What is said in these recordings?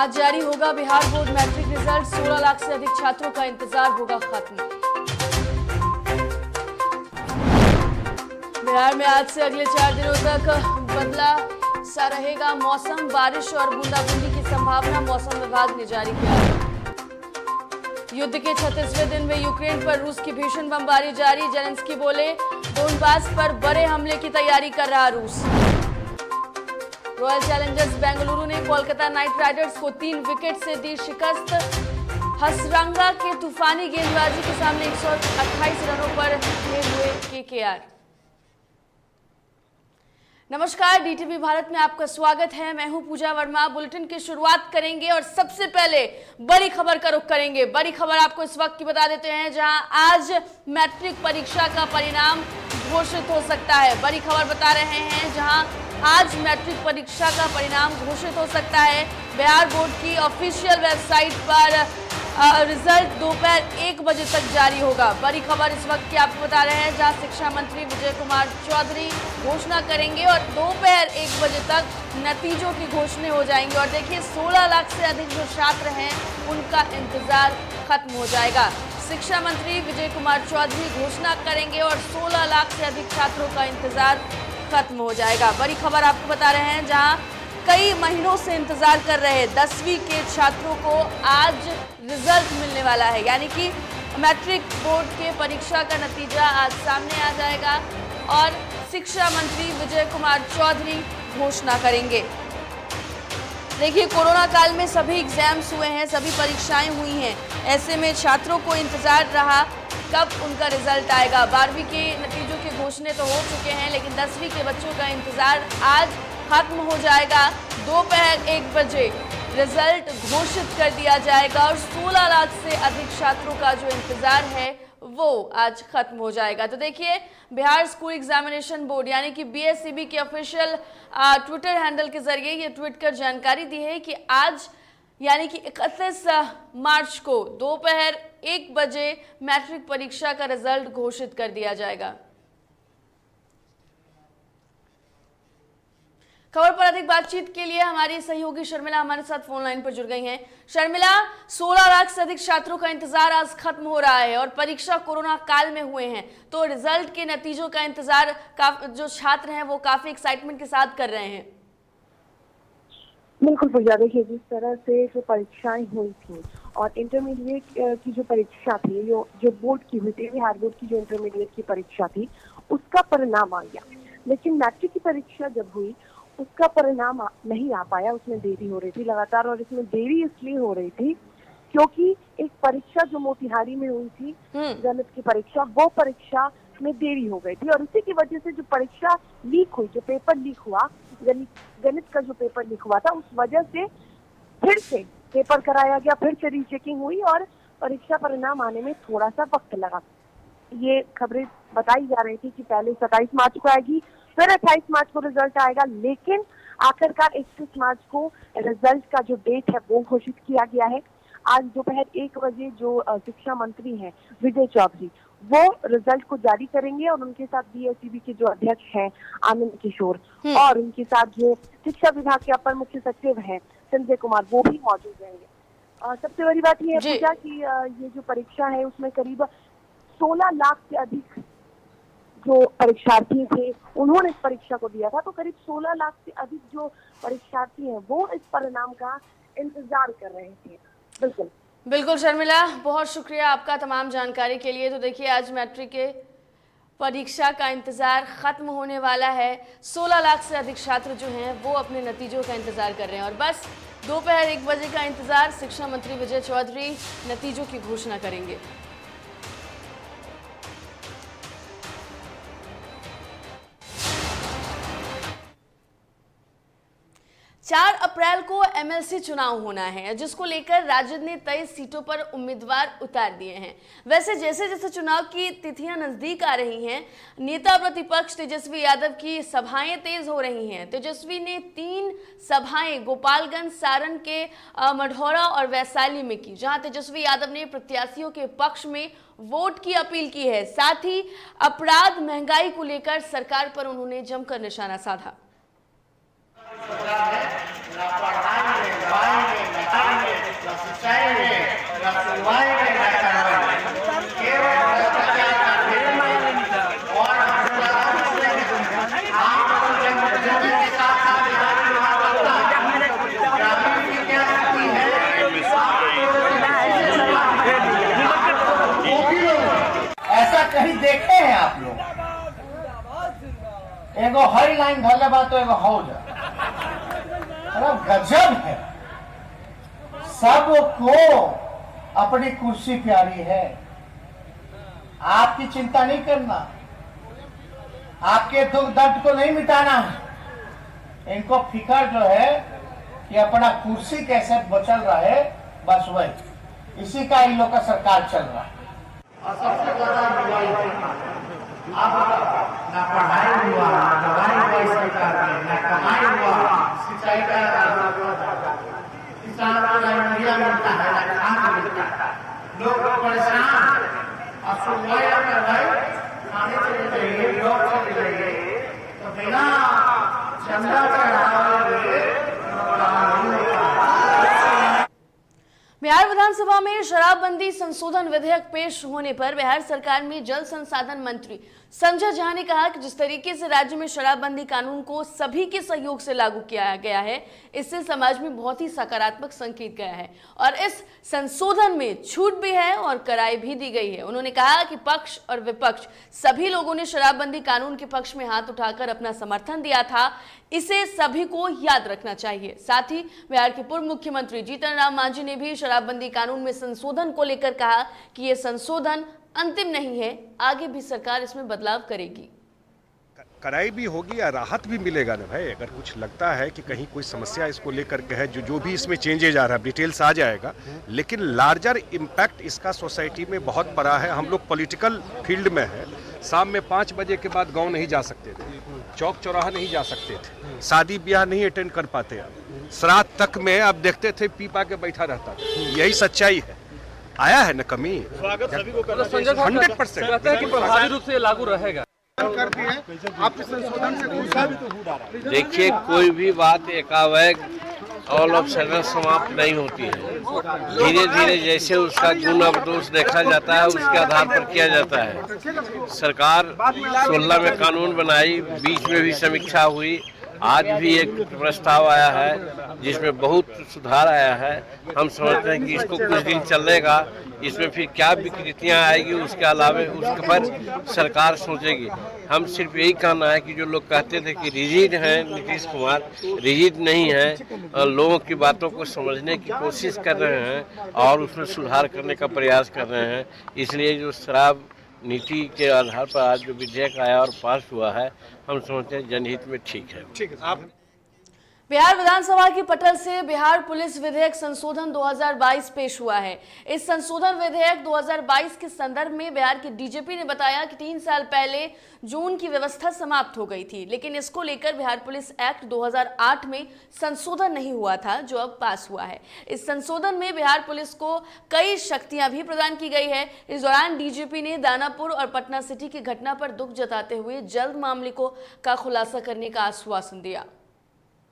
आज जारी होगा Bihar board matric result. 16 lakh से अधिक छात्रों का इंतजार होगा खत्म। बिहार में आज से अगले 4 दिनों तक बदला सा रहेगा मौसम। बारिश और बूंदाबूंदी की संभावना मौसम विभाग ने जारी किया है। युद्ध के 36वें दिन में यूक्रेन पर रूस की भीषण बमबारी जारी। जेलेंस्की बोले, डोनबास पर बड़े हमले की तैयारी कर रहा रूस। रॉयल चैलेंजर्स बेंगलुरु ने कोलकाता नाइट राइडर्स को 3 विकेट से दी शिकस्त। हसरंगा के तूफानी गेंदबाजी के सामने 128 रनों पर खेल हुए केकेआर। नमस्कार, डीटीवी भारत में आपका स्वागत है। मैं हूं पूजा वर्मा। बुलेटिन की शुरुआत करेंगे और सबसे पहले बड़ी खबर का रुख करेंगे। बड़ी खबर आपको इस वक्त की बता देते हैं, जहां आज मैट्रिक परीक्षा का परिणाम घोषित हो सकता है। बड़ी खबर बता रहे हैं, जहां आज मैट्रिक परीक्षा का परिणाम घोषित हो सकता है। बिहार बोर्ड की ऑफिशियल वेबसाइट पर रिजल्ट दोपहर 1 बजे तक जारी होगा। बड़ी खबर इस वक्त की आपको बता रहे हैं, जहां शिक्षा मंत्री विजय कुमार चौधरी घोषणा करेंगे और दोपहर 1 बजे तक नतीजों की घोषणा हो जाएंगे। और देखिए, 16 लाख से अधिक जो छात्र हैं उनका इंतजार खत्म हो जाएगा। शिक्षा मंत्री विजय कुमार चौधरी घोषणा करेंगे और 16 लाख से अधिक छात्रों का इंतजार खत्म हो जाएगा। बड़ी खबर आपको बता रहे हैं, जहां कई महीनों से इंतजार कर रहे 10वीं के छात्रों को आज रिजल्ट मिलने वाला है। यानी कि मैट्रिक बोर्ड के परीक्षा का नतीजा आज सामने आ जाएगा और शिक्षा मंत्री विजय कुमार चौधरी घोषणा करेंगे। देखिए, कोरोना काल में सभी एग्जाम्स हुए हैं, सभी परीक्षाएं हुई हैं। ऐसे में छात्रों को इंतजार रहा कब उनका रिजल्ट आएगा। 12वीं के नतीजों की घोषणा तो हो चुके हैं, लेकिन 10वीं के बच्चों का इंतजार आज खत्म हो जाएगा। दोपहर 1 बजे रिजल्ट घोषित कर दिया जाएगा और 16 लाख से अधिक छात्रों का जो इंतजार है वो आज खत्म हो जाएगा। तो देखिए, बिहार स्कूल एग्जामिनेशन बोर्ड यानी कि बीएसईबी के ऑफिशियल ट्विटर हैंडल के जरिए ये ट्वीट कर जानकारी दी है कि आज यानी कि 31 मार्च को दोपहर 1 बजे मैट्रिक परीक्षा का रिजल्ट घोषित कर दिया जाएगा। खबर पर अधिक बातचीत के लिए हमारी सहयोगी शर्मिला हमारे साथ फोन लाइन पर जुड़ गई हैं। शर्मिला, 16 लाख से अधिक छात्रों का इंतजार आज खत्म हो रहा है और परीक्षा कोरोना काल में हुए हैं, तो रिजल्ट के नतीजों का इंतजार जो छात्र हैं वो काफी एक्साइटमेंट के साथ कर रहे हैं। बिल्कुल पूजा, देखिए जिस तरह से जो परीक्षाएं हुई थी और इंटरमीडिएट की जो परीक्षा थी, जो बोर्ड की हुई थी, बिहार बोर्ड की जो इंटरमीडिएट की परीक्षा थी, उसका परिणाम आ गया। लेकिन मैट्रिक की परीक्षा जब हुई उसका परिणाम नहीं आ पाया, उसमें देरी हो रही थी लगातार। और इसमें देरी इसलिए हो रही थी क्योंकि एक परीक्षा जो मोतिहारी में हुई थी, गणित की परीक्षा, वो परीक्षा में देरी हो गई थी और इसी की वजह से जो परीक्षा लीक हुई, जो पेपर लीक हुआ, गणित का जो पेपर लीक हुआ था, उस वजह से फिर से पेपर कराया गया, फिर से रीचेकिंग हुई और परीक्षा परिणाम आने में थोड़ा सा वक्त लगा। ये खबरें बताई जा रही थी कि पहले 27 मार्च को आएगी, फिर 28 मार्च को रिजल्ट आएगा, लेकिन आखिरकार 31 मार्च को रिजल्ट का जो डेट है वो घोषित किया गया है। आज दोपहर 1 बजे जो शिक्षा मंत्री हैं विजय चौधरी, वो रिजल्ट को जारी करेंगे और उनके साथ बीएसईबी के जो अध्यक्ष हैं आनंद किशोर और उनके साथ जो शिक्षा विभाग के अपर मुख्य सचिव हैं संजय कुमार, वो भी मौजूद रहेंगे। सबसे बड़ी बात यह है पूजा कि ये जो परीक्षा है उसमें करीब 16 लाख से अधिक जो परीक्षार्थी थे उन्होंने इस परीक्षा को दिया था, तो करीब 16 लाख से अधिक जो परीक्षार्थी हैं वो इस परिणाम का इंतजार कर रहे थे। बिल्कुल शर्मिला, बहुत शुक्रिया आपका तमाम जानकारी के लिए। तो देखिए, आज मैट्रिक के परीक्षा का इंतजार खत्म होने वाला है। 16 लाख से अधिक छात्र जो हैं वो अपने नतीजों का इंतजार कर रहे हैं और बस दोपहर 1 बजे का इंतजार। शिक्षा मंत्री विजय चौधरी नतीजों की घोषणा करेंगे। 4 अप्रैल को एमएलसी चुनाव होना है, जिसको लेकर राजद ने 23 सीटों पर उम्मीदवार उतार दिए हैं। वैसे जैसे जैसे चुनाव की तिथियां नजदीक आ रही हैं, नेता प्रतिपक्ष तेजस्वी यादव की सभाएं तेज हो रही हैं। तेजस्वी ने 3 सभाएं गोपालगंज, सारण के मढ़ौरा और वैशाली में की, जहां तेजस्वी यादव ने प्रत्याशियों के पक्ष में वोट की अपील की है। साथ ही अपराध, महंगाई को लेकर सरकार पर उन्होंने जमकर निशाना साधा। ना पढ़ाई में, एगो हरी लाइन धरले बा तो एगो हो जा। अरे गजब है, सबको अपनी कुर्सी प्यारी है। आपकी चिंता नहीं करना, आपके दुख दर्द को नहीं मिटाना है। इनको फिक्र जो है कि अपना कुर्सी कैसे बचल रहे, बस वही, इसी का इन लोग का सरकार चल रहा है। और सबसे ज्यादा ना पढ़ाई हुआ, ना दवाई हुआ इस सरकार में, ना कमाई हुआ, सिंचाई का किसान को ना यूरिया मिलता है, ना खाद मिलता है, लोग परेशान। और सुनवाई करवाई, खाने चले जाइए, लोग चले जाइए, तो बिना चंदा चढ़ाए बिहार विधानसभा में शराबबंदी संशोधन विधेयक पेश होने पर बिहार सरकार में जल संसाधन मंत्री संजय झा ने कहा कि जिस तरीके से राज्य में शराबबंदी कानून को सभी के सहयोग से लागू किया गया है, इससे समाज में बहुत ही सकारात्मक संकेत गया है और इस संशोधन में छूट भी है और कड़ाई भी दी गई है। उन्होंने कहा कि पक्ष और विपक्ष सभी लोगों ने शराबबंदी कानून के पक्ष में हाथ उठाकर अपना समर्थन दिया था, इसे सभी को याद रखना चाहिए। साथ ही बिहार के पूर्व मुख्यमंत्री जीतन राम मांझी ने भी शराबबंदी कानून में संशोधन को लेकर कहा कि यह संशोधन अंतिम नहीं है, आगे भी सरकार इसमें बदलाव करेगी। कड़ाई भी होगी या राहत भी मिलेगा ना भाई। अगर कुछ लगता है कि कहीं कोई समस्या इसको लेकर के है, जो भी इसमें चेंजेज आ रहा है, डिटेल्स आ जाएगा, लेकिन लार्जर इम्पैक्ट इसका सोसाइटी में बहुत बड़ा है। हम लोग पॉलिटिकल फील्ड में है, शाम में 5 बजे के बाद गांव नहीं जा सकते थे, चौक चौराहा नहीं जा सकते थे, शादी ब्याह नहीं अटेंड कर पाते, आप श्राद्ध तक में आप देखते थे पीपा के बैठा रहता था। यही सच्चाई है, आया है न कमी। स्वागत सभी को करना चाहिए। 100% कहते हैं कि प्रभावी रूप से ये लागू रहेगा। देखिए, कोई भी बात एकाएक ऑल ऑफ सडन समाप्त नहीं होती है। धीरे धीरे जैसे उसका गुण अवदोष देखा जाता है, उसके आधार पर किया जाता है। सरकार 16 में कानून बनाई, बीच में भी समीक्षा हुई, आज भी एक प्रस्ताव आया है जिसमें बहुत सुधार आया है। हम समझते हैं कि इसको कुछ दिन चलेगा, इसमें फिर क्या विकृतियां आएगी उसके अलावा उसके पर सरकार सोचेगी। हम सिर्फ यही कहना है कि जो लोग कहते थे कि रिजिड हैं नीतीश कुमार, रिजिड नहीं हैं, लोगों की बातों को समझने की कोशिश कर रहे हैं और उसमें सुधार करने का प्रयास कर रहे हैं। इसलिए जो शराब नीति के आधार पर आज जो विधेयक आया और पास हुआ है, हम समझते हैं जनहित में ठीक है। आप बिहार विधानसभा की पटल से बिहार पुलिस विधेयक संशोधन 2022 पेश हुआ है। इस संशोधन विधेयक 2022 के संदर्भ में बिहार के डीजीपी ने बताया कि 3 साल पहले जून की व्यवस्था समाप्त हो गई थी, लेकिन इसको लेकर बिहार पुलिस एक्ट 2008 में संशोधन नहीं हुआ था, जो अब पास हुआ है। इस संशोधन में बिहार पुलिस को कई शक्तियां भी प्रदान की गई है। इस दौरान डीजीपी ने दानापुर और पटना सिटी की घटना पर दुख जताते हुए जल्द मामले का खुलासा करने का आश्वासन दिया।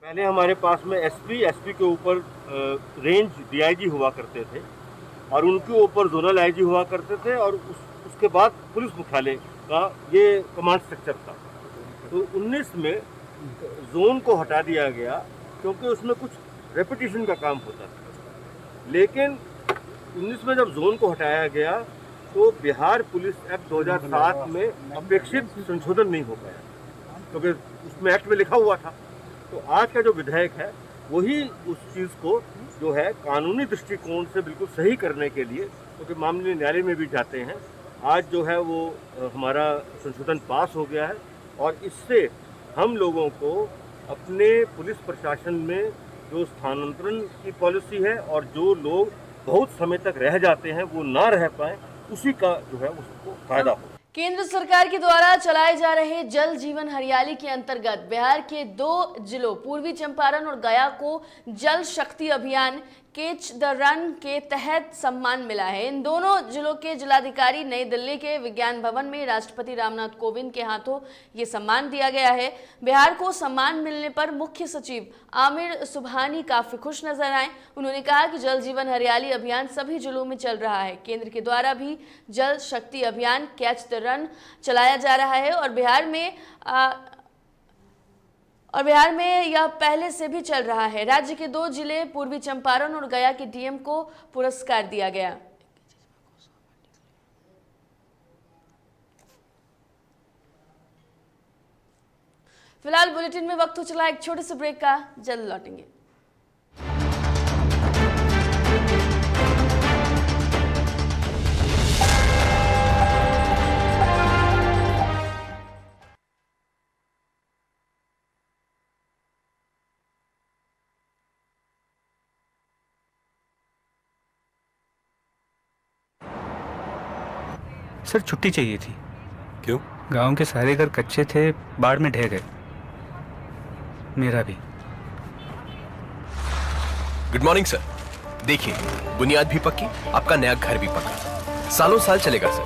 पहले हमारे पास में एसपी के ऊपर रेंज डीआईजी हुआ करते थे और उनके ऊपर जोनल आईजी हुआ करते थे और उसके बाद पुलिस मुख्यालय का ये कमांड स्ट्रक्चर था। तो 19 में जोन को हटा दिया गया क्योंकि उसमें कुछ रेपिटेशन का काम होता था। लेकिन 19 में जब जोन को हटाया गया तो बिहार पुलिस एक्ट 2007 में अपेक्षित संशोधन नहीं हो पाया, क्योंकि उसमें एक्ट में लिखा हुआ था। तो आज का जो विधेयक है वही उस चीज़ को जो है कानूनी दृष्टिकोण से बिल्कुल सही करने के लिए, क्योंकि मामले न्यायालय में भी जाते हैं, आज जो है वो हमारा संशोधन पास हो गया है और इससे हम लोगों को अपने पुलिस प्रशासन में जो स्थानांतरण की पॉलिसी है और जो लोग बहुत समय तक रह जाते हैं वो ना रह पाए, उसी का जो है उसको फायदा हो। केंद्र सरकार के द्वारा चलाए जा रहे जल जीवन हरियाली के अंतर्गत बिहार के 2 जिलों पूर्वी चंपारण और गया को जल शक्ति अभियान कैच द रन के तहत सम्मान मिला है। इन दोनों जिलों के जिलाधिकारी नई दिल्ली के विज्ञान भवन में राष्ट्रपति रामनाथ कोविंद के हाथों ये सम्मान दिया गया है। बिहार को सम्मान मिलने पर मुख्य सचिव आमिर सुबहानी काफी खुश नजर आए। उन्होंने कहा कि जल जीवन हरियाली अभियान सभी जिलों में चल रहा है। केंद्र के द्वारा भी जल शक्ति अभियान कैच द रन चलाया जा रहा है और बिहार में यह पहले से भी चल रहा है। राज्य के 2 जिले पूर्वी चंपारण और गया के डीएम को पुरस्कार दिया गया। फिलहाल बुलेटिन में वक्त हो चला एक छोटे से ब्रेक का, जल्द लौटेंगे। सर छुट्टी चाहिए थी। क्यों? गांव के सारे घर कच्चे थे, बाढ़ में ढह गए, मेरा भी। Good morning sir. देखिए, बुनियाद भी पक्की, आपका नया घर भी पक्का, सालों साल चलेगा सर।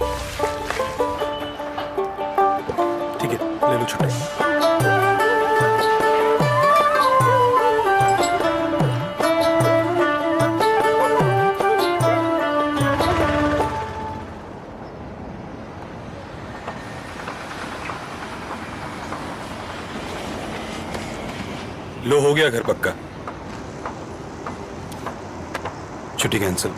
ठीक है, ले लो छुट्टी। लो, हो गया घर पक्का। छुट्टी कैंसिल।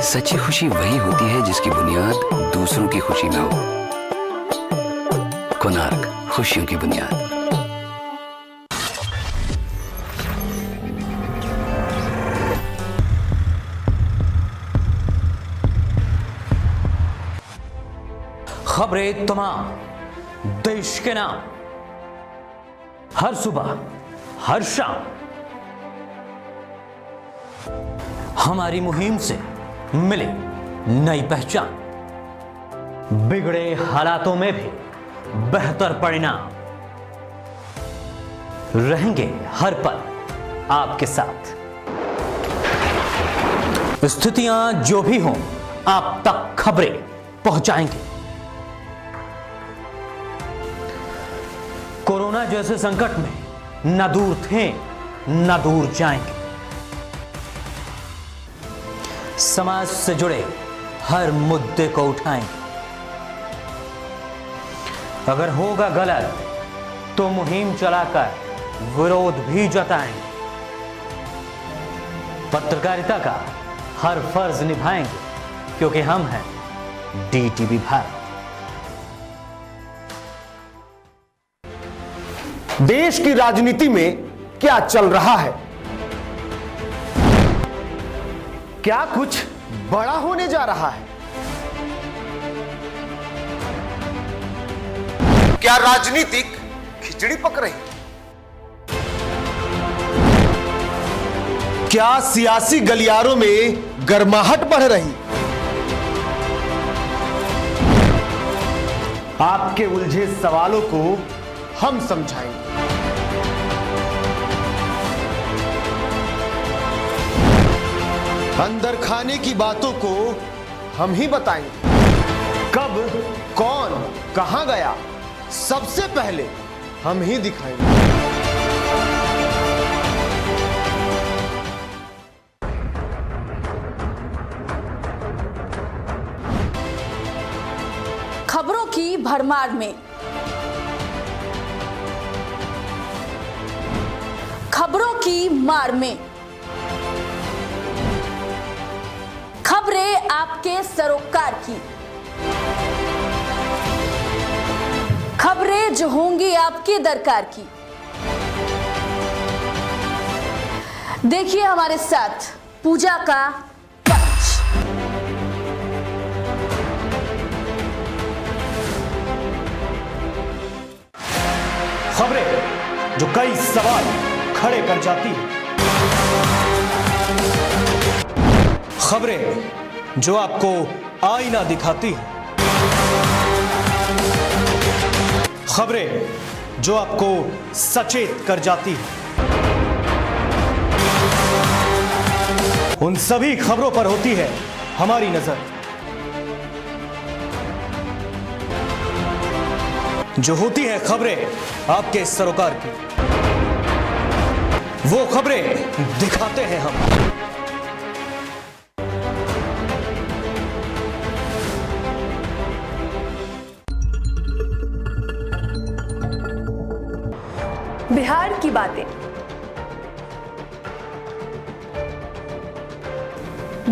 सच्ची खुशी वही होती है जिसकी बुनियाद दूसरों की खुशी में हो। कोणार्क, खुशियों की बुनियाद। खबरें तमाम, देश के नाम, हर सुबह हर शाम हमारी मुहिम से मिले नई पहचान, बिगड़े हालातों में भी बेहतर परिणाम, रहेंगे हर पल आपके साथ। स्थितियां जो भी हों, आप तक खबरें पहुंचाएंगे। कोरोना जैसे संकट में न दूर थे न दूर जाएंगे। समाज से जुड़े हर मुद्दे को उठाएंगे। अगर होगा गलत तो मुहिम चलाकर विरोध भी जताएंगे। पत्रकारिता का हर फर्ज निभाएंगे, क्योंकि हम हैं डीटीवी भारत। देश की राजनीति में क्या चल रहा है? क्या कुछ बड़ा होने जा रहा है? क्या राजनीतिक खिचड़ी पक रही? क्या सियासी गलियारों में गर्माहट बढ़ रही? आपके उलझे सवालों को हम समझाएंगे। अंदर खाने की बातों को हम ही बताएंगे। कब कौन कहां गया, सबसे पहले हम ही दिखाएंगे। खबरों की भरमार में, खबरों की मार में, खबरें आपके सरोकार की, खबरें जो होंगी आपके दरकार की। देखिए हमारे साथ पूजा का पंच। खबरें जो कई सवाल खड़े कर जाती हैं, खबरें जो आपको आईना दिखाती हैं, खबरें जो आपको सचेत कर जाती हैं। उन सभी खबरों पर होती है हमारी नजर। जो होती हैं खबरें आपके सरोकार की, वो खबरें दिखाते हैं हम। बिहार की बातें।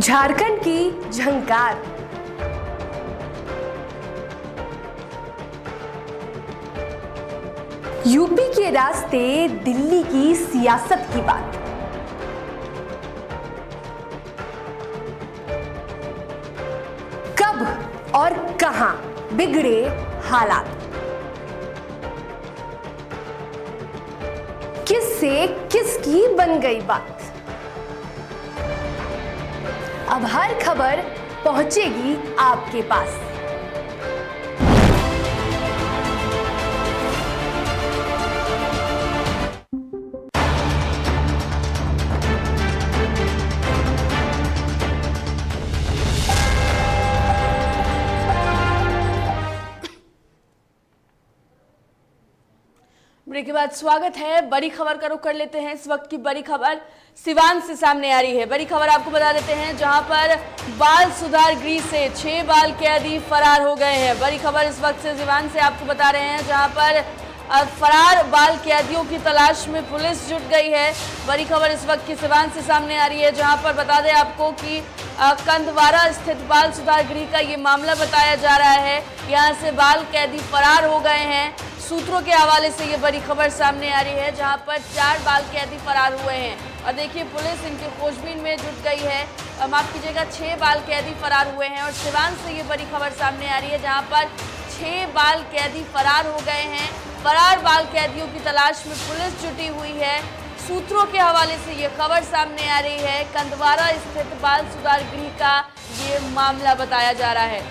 झारखंड की झंकार, यूपी के रास्ते दिल्ली की सियासत की बात। कब और कहां बिगड़े हालात, किससे किसकी बन गई बात। अब हर खबर पहुंचेगी आपके पास। ब्रेक के बाद स्वागत है। बड़ी खबर का रुख कर लेते हैं। इस वक्त की बड़ी खबर सिवान से सामने आ रही है। बड़ी खबर आपको बता देते हैं, जहां पर बाल सुधार गृह से 6 बाल कैदी फरार हो गए हैं। बड़ी खबर इस वक्त से सिवान से आपको बता रहे हैं, जहां पर फरार बाल कैदियों की तलाश में पुलिस जुट गई है। बड़ी खबर इस वक्त की सिवान से सामने आ रही है, जहां पर बता दें आपको कि कंदवारा स्थित बाल सुधार गृह का ये मामला बताया जा रहा है। यहाँ से बाल कैदी फरार हो गए हैं। सूत्रों के हवाले से ये बड़ी खबर सामने आ रही है, जहां पर 4 बाल कैदी फरार हुए हैं और देखिए पुलिस इनकी खोजबीन में जुट गई है। माफ कीजिएगा, 6 बाल कैदी फरार हुए हैं और सिवान से ये बड़ी खबर सामने आ रही है, जहां पर 6 बाल कैदी फरार हो गए हैं। फरार बाल कैदियों की तलाश में पुलिस जुटी हुई है। सूत्रों के हवाले से ये खबर सामने आ रही है। कंदवारा स्थित बाल सुधार गृह का ये मामला बताया जा रहा है।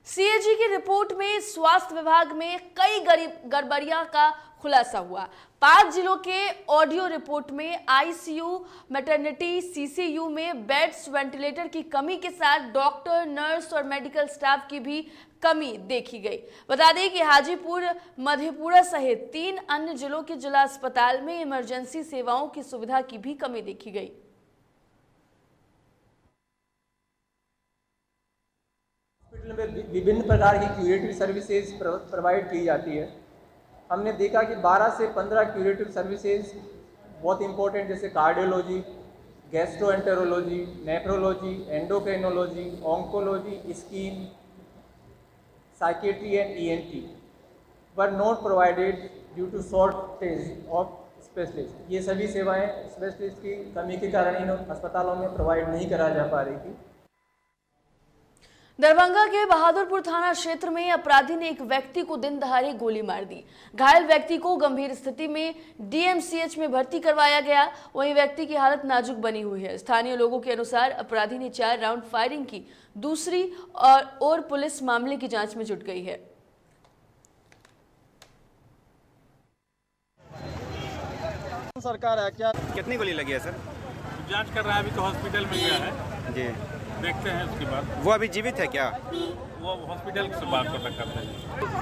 सीएजी की रिपोर्ट में स्वास्थ्य विभाग में कई गड़बड़ियां का खुलासा हुआ। 5 जिलों के ऑडियो रिपोर्ट में आईसीयू, मैटरनिटी, सीसीयू में बेड्स, वेंटिलेटर की कमी के साथ डॉक्टर, नर्स और मेडिकल स्टाफ की भी कमी देखी गई। बता दें कि हाजीपुर, मधेपुरा सहित 3 अन्य जिलों के जिला अस्पताल में इमरजेंसी सेवाओं की सुविधा की भी कमी देखी गई। हॉस्पिटल में विभिन्न प्रकार की क्यूरेटिव सर्विसेज प्रोवाइड की जाती है। हमने देखा कि 12 से 15 क्यूरेटिव सर्विसेज बहुत इंपॉर्टेंट, जैसे cardiology, gastroenterology, nephrology, endocrinology, oncology, skin, psychiatry and ENT were not provided due to shortage of specialist. ये सभी सेवाएं स्पेशलिस्ट की कमी के कारण इन अस्पतालों में प्रोवाइड नहीं करा जा पा रही थी। दरभंगा के बहादुरपुर थाना क्षेत्र में अपराधी ने एक व्यक्ति को दिन दहाड़े गोली मार दी। घायल व्यक्ति को गंभीर स्थिति में डीएमसीएच में भर्ती करवाया गया। वहीं व्यक्ति की हालत नाजुक बनी हुई है। स्थानीय लोगों के अनुसार अपराधी ने 4 राउंड फायरिंग की। दूसरी और पुलिस मामले की जांच में जुट गई है। सरकार है क्या? कितनी गोली लगी है सर? जांच कर रहा है, अभी तो हॉस्पिटल में गया है जी, देखते हैं उसके बाद। वो अभी जीवित है क्या? वो हॉस्पिटल से बात करते हैं।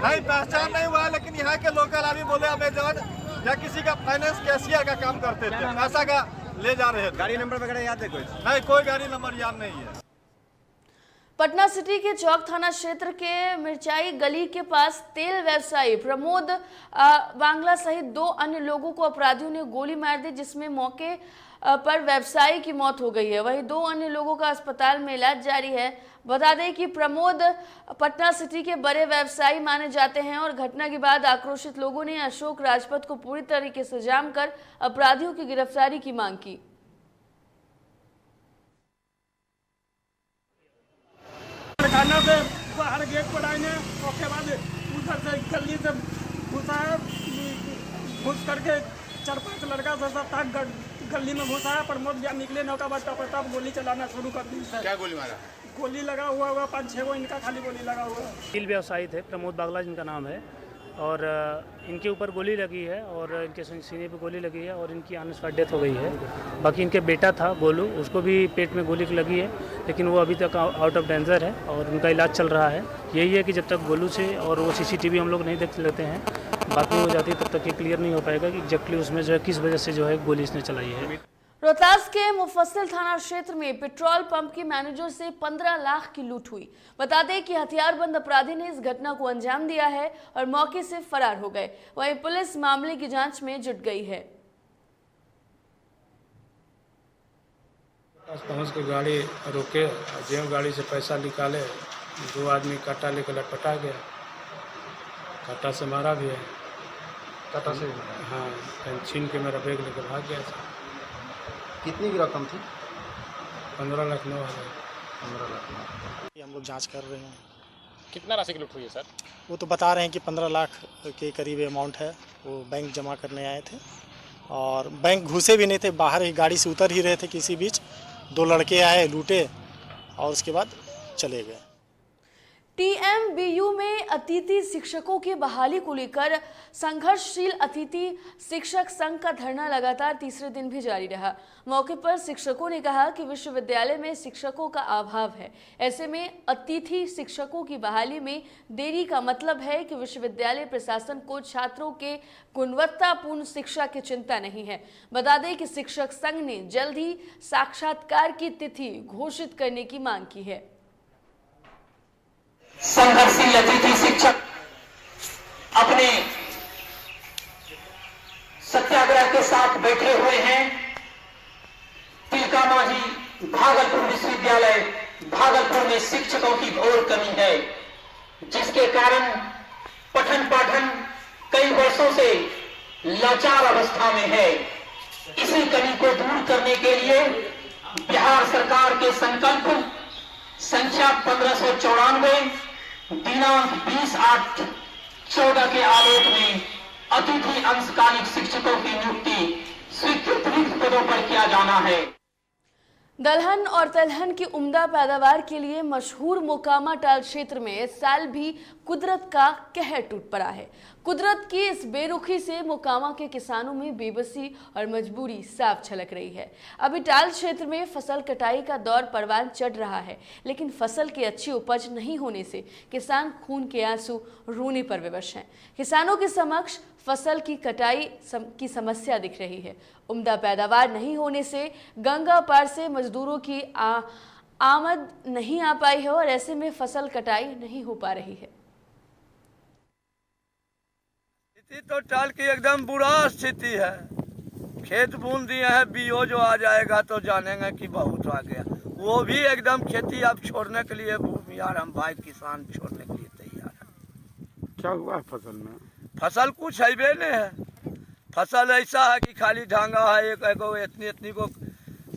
नहीं, पहचान नहीं हुआ, लेकिन यहाँ के लोकल अभी बोले अमेजन या किसी का फाइनेंस कैशियर का काम करते थे, पैसा का ले जा रहे थे। गाड़ी नंबर वगैरह याद है कोई? नहीं, कोई गाड़ी नंबर याद नहीं है। पटना सिटी के चौक थाना क्षेत्र के मिर्चाई गली के पास तेल व्यवसायी प्रमोद बांग्ला सहित 2 अन्य लोगों को अपराधियों ने गोली मार दी, जिसमें मौके पर व्यवसायी की मौत हो गई है। वहीं 2 अन्य लोगों का अस्पताल में इलाज जारी है। बता दें कि प्रमोद पटना सिटी के बड़े व्यवसायी माने जाते हैं और घटना के बाद आक्रोशित लोगों ने अशोक राजपथ को पूरी तरीके से जाम कर अपराधियों की गिरफ्तारी की मांग की। खाना से बाहर गेट पर आए, उसके बाद उधर से गली से घुस करके 4-5 लड़का से गली में घुसाया। प्रमोद गया, निकले नौका बाद तब गोली चलाना शुरू कर दी। क्या गोली मारा? गोली लगा हुआ 5-6 गो इनका खाली गोली लगा हुआ। तेल व्यवसायी थे, प्रमोद बागला जिनका नाम है, और इनके ऊपर गोली लगी है और इनके सीने पे गोली लगी है और इनकी ऑन स्पॉट डेथ हो गई है। बाकी इनके बेटा था गोलू, उसको भी पेट में गोली लगी है, लेकिन वो अभी तक आउट ऑफ डेंजर है और उनका इलाज चल रहा है। यही है कि जब तक गोलू से और वो सीसीटीवी हम लोग नहीं देख लेते हैं, बाकी हो जाती है, तब तक ये क्लियर नहीं हो पाएगा कि एग्जैक्टली उसमें जो है किस वजह से जो है गोली इसने चलाई है। रोहतास के मुफस्सिल थाना क्षेत्र में पेट्रोल पंप के मैनेजर से 15 लाख की लूट हुई। बता दें कि हथियारबंद अपराधी ने इस घटना को अंजाम दिया है और मौके से फरार हो गए। वहीं पुलिस मामले की जांच में जुट गई है। पहुंच के गाड़ी रोके, जेब गाड़ी से पैसा निकाले, 2 आदमी काटा लेकर लटपटा गया, काटा से मारा भी है। काटा से? हाँ, छीन के मेरा बैग लेकर भाग गया था। कितनी की रकम थी? 15,09,000। 15 लाख। हम लोग जांच कर रहे हैं। कितना राशि की लूट हुई है सर? वो तो बता रहे हैं कि 15 लाख के करीब अमाउंट है। वो बैंक जमा करने आए थे और बैंक घुसे भी नहीं थे, बाहर ही गाड़ी से उतर ही रहे थे। किसी बीच 2 लड़के आए, लूटे और उसके बाद चले गए। टीएमबीयू में अतिथि शिक्षकों की बहाली को लेकर संघर्षशील अतिथि शिक्षक संघ का धरना लगातार तीसरे दिन भी जारी रहा। मौके पर शिक्षकों ने कहा कि विश्वविद्यालय में शिक्षकों का अभाव है। ऐसे में अतिथि शिक्षकों की बहाली में देरी का मतलब है कि विश्वविद्यालय प्रशासन को छात्रों के गुणवत्तापूर्ण शिक्षा की चिंता नहीं है। बता दें कि शिक्षक संघ ने जल्द ही साक्षात्कार की तिथि घोषित करने की मांग की है। संघर्षशील अतिथि शिक्षक अपने सत्याग्रह के साथ बैठे हुए हैं। तिलका मांझी भागलपुर विश्वविद्यालय भागलपुर में शिक्षकों की घोर कमी है, जिसके कारण पठन पाठन कई वर्षों से लाचार अवस्था में है। इसी कमी को दूर करने के लिए बिहार सरकार के संकल्प संख्या 1594 दिनांक 20/8/14 के आलोक में अतिथि अंशकालिक शिक्षकों की नियुक्ति स्वीकृत रिक्त पदों पर किया जाना है। दलहन और तिलहन की उम्दा पैदावार के लिए मशहूर मोकामा टाल क्षेत्र में इस साल भी कुदरत का कहर टूट पड़ा है। कुदरत की इस बेरुखी से मोकामा के किसानों में बेबसी और मजबूरी साफ झलक रही है। अभी टाल क्षेत्र में फसल कटाई का दौर परवान चढ़ रहा है, लेकिन फसल की अच्छी उपज नहीं होने से किसान खून के आंसू रोने पर विवश हैं। किसानों के समक्ष फसल की कटाई की समस्या दिख रही है। उम्दा पैदावार नहीं होने से गंगा पार से मजदूरों की आमद नहीं आ पाई है और ऐसे में फसल कटाई नहीं हो पा रही है। स्थिति तो टाल की एकदम बुरा स्थिति है। खेत बून दिए हैं, बीओ जो आ जाएगा तो जानेंगे कि बहुत आ गया। वो भी एकदम खेती अब छोड़ने के लिए भूमियार हम भाई किसान छोड़ने के लिए तैयार है। क्या हुआ है फसल में? फसल कुछ है नहीं है। फसल ऐसा है कि खाली ढांगा है, एक इतनी को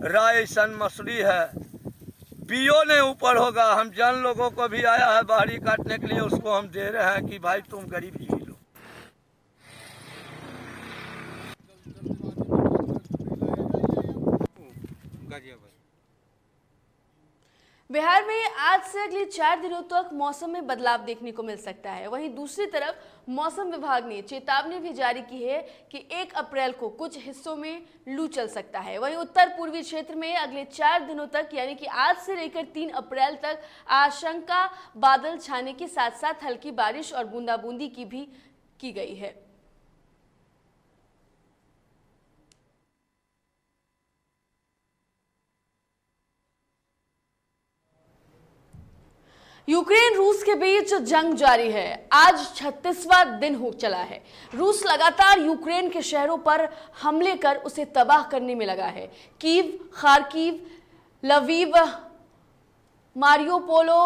राय सन मसूरी है, बीओ ने ऊपर होगा। हम जन लोगों को भी आया है बाहरी काटने के लिए, उसको हम दे रहे हैं कि भाई तुम गरीब जी लो। बिहार में आज से अगले 4 दिनों तक मौसम में बदलाव देखने को मिल सकता है। वहीं दूसरी तरफ मौसम विभाग ने चेतावनी भी जारी की है कि 1 अप्रैल को कुछ हिस्सों में लू चल सकता है। वहीं उत्तर पूर्वी क्षेत्र में अगले 4 दिनों तक यानी कि आज से लेकर 3 अप्रैल तक आशंका बादल छाने के साथ साथ हल्की बारिश और बूंदाबूंदी की भी की गई है। यूक्रेन रूस के बीच जंग जारी है। आज 36वां दिन हो चला है। रूस लगातार यूक्रेन के शहरों पर हमले कर उसे तबाह करने में लगा है। कीव, खार्किव, लवीव, मारियोपोलो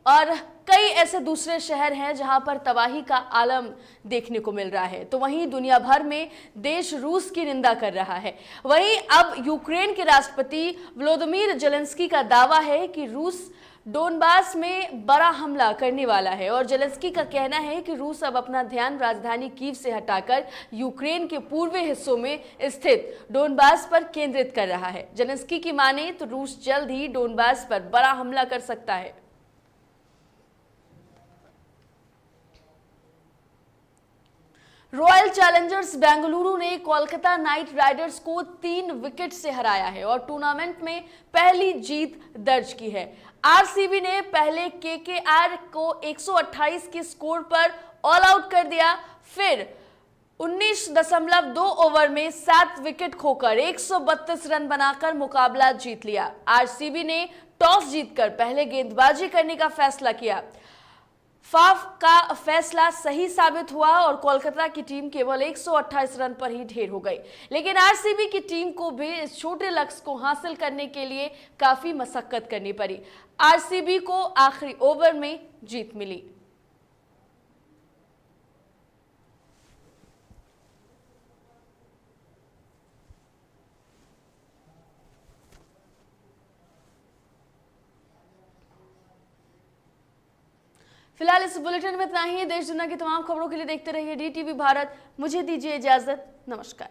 और कई ऐसे दूसरे शहर हैं जहां पर तबाही का आलम देखने को मिल रहा है। तो वहीं दुनिया भर में देश रूस की निंदा कर रहा है। वहीं अब यूक्रेन के राष्ट्रपति व्लादिमीर जेलेंस्की का दावा है कि रूस डोनबास में बड़ा हमला करने वाला है और जेलेंस्की का कहना है कि रूस अब अपना ध्यान राजधानी कीव से हटाकर यूक्रेन के पूर्वी हिस्सों में स्थित डोनबास पर केंद्रित कर रहा है। जेलेंस्की की माने तो रूस जल्द ही डोनबास पर बड़ा हमला कर सकता है। रॉयल चैलेंजर्स बेंगलुरु ने कोलकाता नाइट राइडर्स को 3 विकेट से हराया है और टूर्नामेंट में पहली जीत दर्ज की है। आरसीबी ने पहले केकेआर को 128 के स्कोर पर ऑल आउट कर दिया, फिर 19.2 ओवर में 7 विकेट खोकर 132 रन बनाकर मुकाबला जीत लिया। आरसीबी ने टॉस जीतकर पहले गेंदबाजी करने का फैसला किया। फाफ का फैसला सही साबित हुआ और कोलकाता की टीम केवल 128 रन पर ही ढेर हो गई। लेकिन आरसीबी की टीम को भी इस छोटे लक्ष्य को हासिल करने के लिए काफी मशक्कत करनी पड़ी। आरसीबी को आखिरी ओवर में जीत मिली। फिलहाल इस बुलेटिन में इतना ही। देश दुनिया की तमाम खबरों के लिए देखते रहिए DTV भारत। मुझे दीजिए इजाजत। नमस्कार।